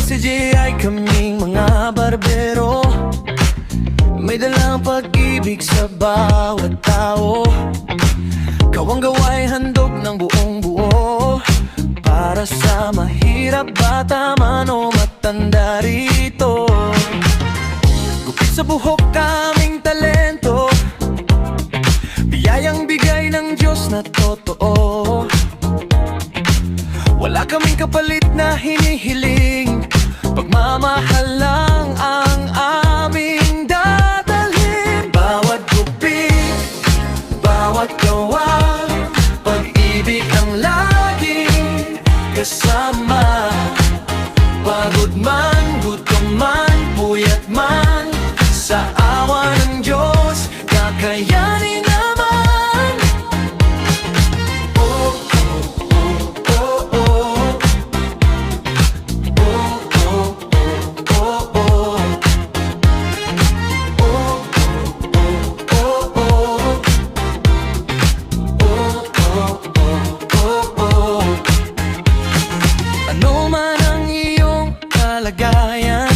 MCGI kaming mga barbero, may dalang pag-ibig sa bawat tao. Kawang gawa'y handog ng buong buo, para sa mahirap, bata man o matanda rito. Gupit sa buhok kaming talento, biyayang bigay ng Diyos na totoo. Wala kaming kapalit na hinihiling, pagmamahal lang ang aming dadalhin. Bawat gupit, bawat gawa, pag-ibig ang laging kasama. Pagod man, gutom man, puyat man, sa awa ng Diyos, kakayanin naman. Ano man ang iyong kalagayan,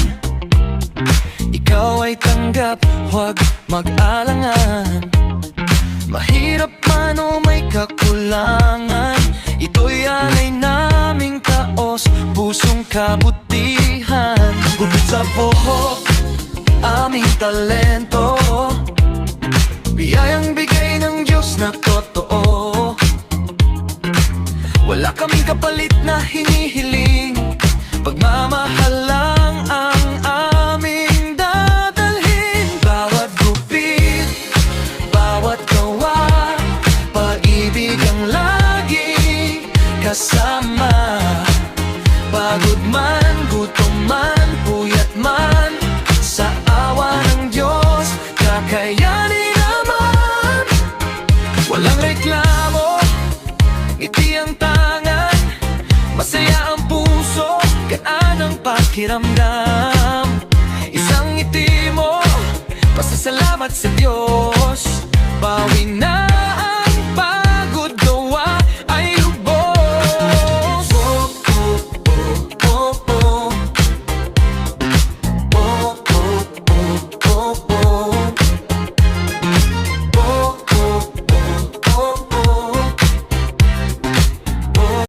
ikaw ay tanggap, huwag mag-alangan. Mahirap man o may kakulangan, ito'y alay naming taos, pusong kabutihan. Gupit sa buhok, aming talento, biyayang bigay ng Diyos na totoo. Wala kaming kapalit na hinihiling, pagmamahal lang ang aming dadalhin. Bawat gupit, bawat gawa, pag-ibig ang laging kasama. Pagod man, gutom man, puyat man, sa awa ng Diyos, kakayanin naman. Walang reklamo, ngiti ang tangan, masaya ang puso, gaan ang pakiramdam. Isang ngiti mo, pasasalamat sa Diyos, bawi na